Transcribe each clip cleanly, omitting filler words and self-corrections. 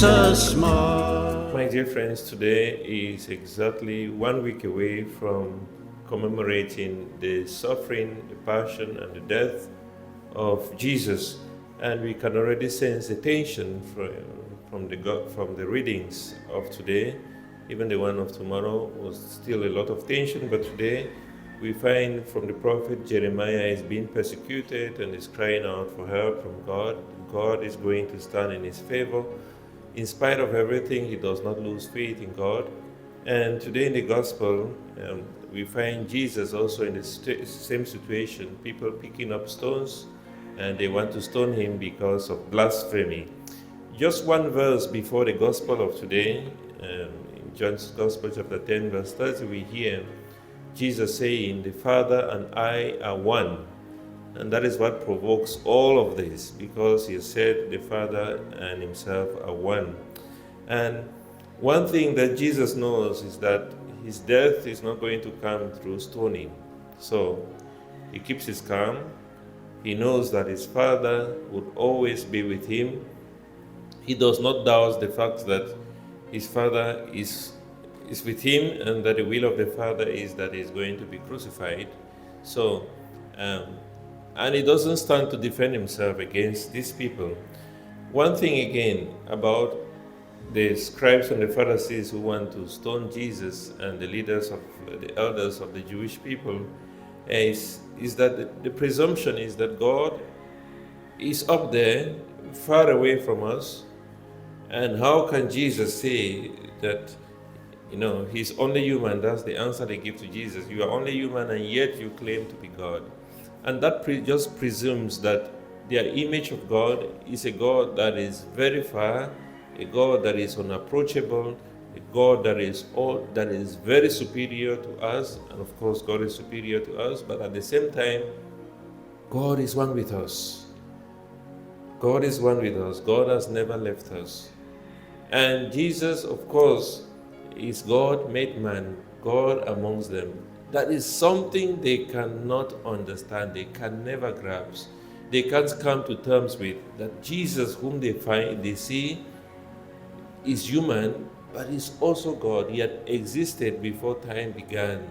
Jesus more. My dear friends, today is exactly 1 week away from commemorating the suffering, the passion, and the death of Jesus. And we can already sense the tension from the readings of today. Even the one of tomorrow was still a lot of tension, but today we find from the prophet Jeremiah is being persecuted and is crying out for help from God. God is going to stand in his favor. In spite of everything, he does not lose faith in God. And today in the gospel, we find Jesus also in the same situation, people picking up stones and they want to stone him because of blasphemy. Just one verse before the gospel of today, in John's gospel chapter 10 verse 30, we hear Jesus saying, "The Father and I are one." And that is what provokes all of this, because he said the Father and himself are one. And one thing that Jesus knows is that his death is not going to come through stoning. So he keeps his calm. He knows that his Father would always be with him. He does not doubt the fact that his Father is with him and that the will of the Father is that he is going to be crucified. So, and he doesn't stand to defend himself against these people. One thing again about the scribes and the Pharisees who want to stone Jesus and the leaders of the elders of the Jewish people is that the presumption is that God is up there, far away from us. And how can Jesus say that, he's only human? That's the answer they give to Jesus. You are only human and yet you claim to be God. And that just presumes that their image of God is a God that is very far, a God that is unapproachable, a God that is very superior to us, and of course God is superior to us, but at the same time, God is one with us. God is one with us. God has never left us. And Jesus, of course, is God made man, God amongst them. That is something they cannot understand, they can never grasp. They can't come to terms with that Jesus, whom they see, is human, but is also God. He had existed before time began.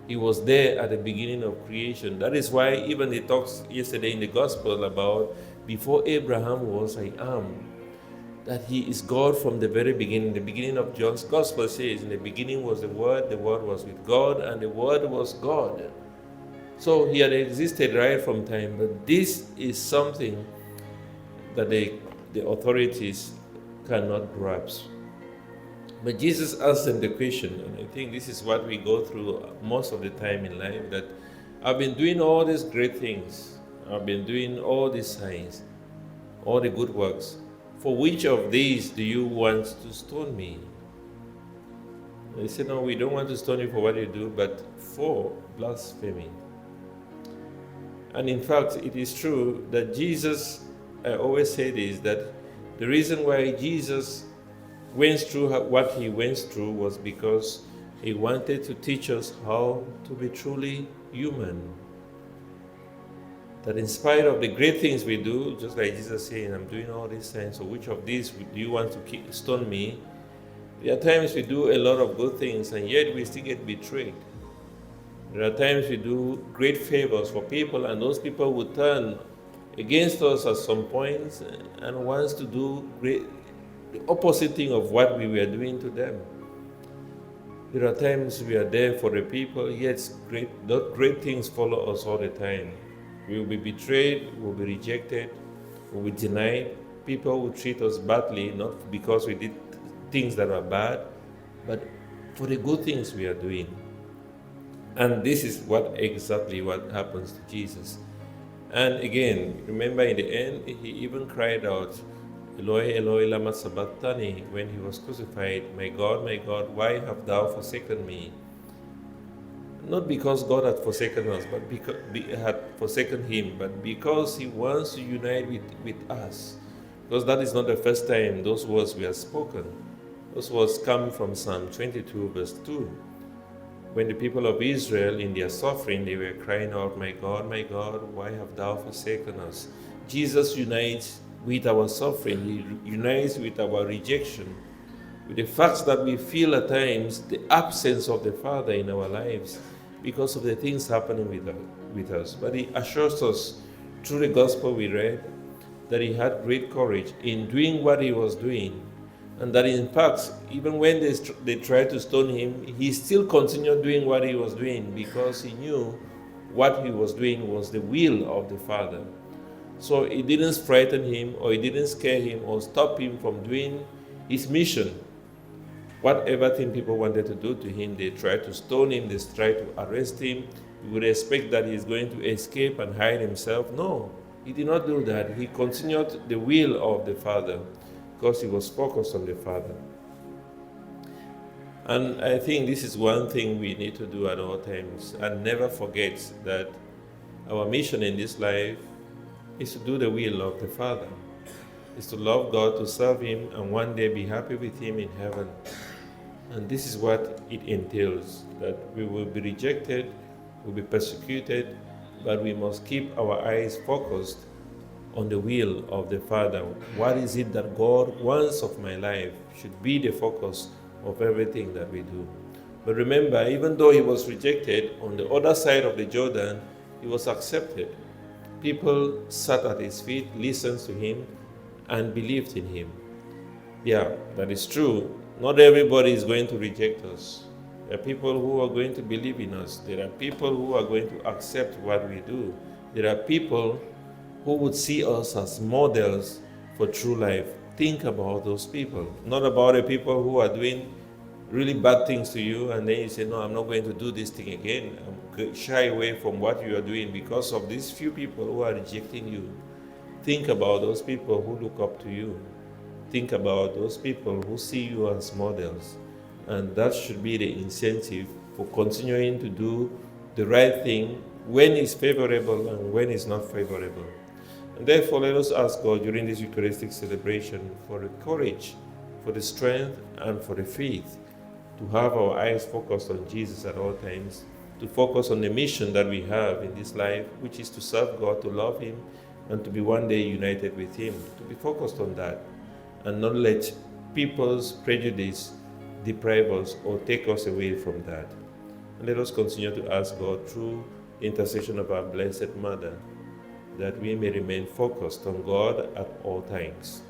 He was there at the beginning of creation. That is why even he talks yesterday in the gospel about before Abraham was, I am. That he is God from the very beginning. The beginning of John's gospel says, in the beginning was the Word was with God, and the Word was God. So he had existed right from time, but this is something that the authorities cannot grasp. But Jesus asked them the question, and I think this is what we go through most of the time in life, that I've been doing all these great things. I've been doing all these signs, all the good works. For which of these do you want to stone me? They said, no, we don't want to stone you for what you do, but for blasphemy. And in fact, it is true that Jesus, I always say this, that the reason why Jesus went through what he went through was because he wanted to teach us how to be truly human. That in spite of the great things we do, just like Jesus saying, I'm doing all these things, so which of these do you want to stone me? There are times we do a lot of good things and yet we still get betrayed. There are times we do great favors for people and those people will turn against us at some points and wants to do the opposite thing of what we were doing to them. There are times we are there for the people, yet great things follow us all the time. We will be betrayed, we will be rejected, we will be denied. People will treat us badly, not because we did things that are bad, but for the good things we are doing. And this is exactly what happens to Jesus. And again, remember in the end, he even cried out, Eloi, Eloi, lama sabachthani, when he was crucified, my God, why have thou forsaken me? Not because God had forsaken us, but because had forsaken him, but because he wants to unite with us. Because that is not the first time those words were spoken. Those words come from Psalm 22, verse 2. When the people of Israel, in their suffering, they were crying out, my God, why have thou forsaken us? Jesus unites with our suffering. He unites with our rejection, with the fact that we feel at times the absence of the Father in our lives because of the things happening with us. But He assures us through the gospel we read that He had great courage in doing what He was doing, and that in fact, even when they tried to stone Him, He still continued doing what He was doing because He knew what He was doing was the will of the Father. So it didn't frighten Him, or it didn't scare Him, or stop Him from doing His mission. Whatever thing people wanted to do to Him, they tried to stone Him, they tried to arrest Him. You would expect that He's going to escape and hide Himself. No, He did not do that. He continued the will of the Father because He was focused on the Father. And I think this is one thing we need to do at all times, and never forget that our mission in this life is to do the will of the Father, is to love God, to serve Him, and one day be happy with Him in heaven. And this is what it entails, that we will be rejected, we'll be persecuted, but we must keep our eyes focused on the will of the Father. What is it that God wants of my life should be the focus of everything that we do. But remember, even though He was rejected, on the other side of the Jordan, He was accepted. People sat at His feet, listened to Him, and believed in Him. Yeah, that is true. Not everybody is going to reject us. There are people who are going to believe in us. There are people who are going to accept what we do. There are people who would see us as models for true life. Think about those people, not about the people who are doing really bad things to you, and then you say, no, I'm not going to do this thing again. I'm shy away from what you are doing because of these few people who are rejecting you. Think about those people who look up to you. Think about those people who see you as models. And that should be the incentive for continuing to do the right thing when it's favorable and when it's not favorable. And therefore, let us ask God during this Eucharistic celebration for the courage, for the strength, and for the faith to have our eyes focused on Jesus at all times, to focus on the mission that we have in this life, which is to serve God, to love Him, and to be one day united with Him, to be focused on that, and not let people's prejudice deprive us or take us away from that. And let us continue to ask God through the intercession of our Blessed Mother, that we may remain focused on God at all times.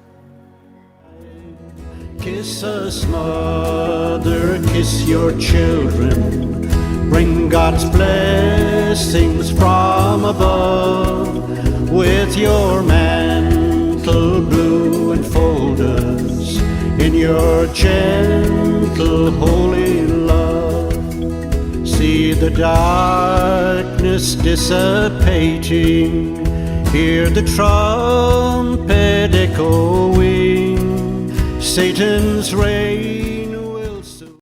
Kiss us, Mother, kiss your children. Bring God's blessings from above. With your mantle blue enfold us in your gentle holy love. See the darkness dissipating, hear the trumpet echoing, Satan's rage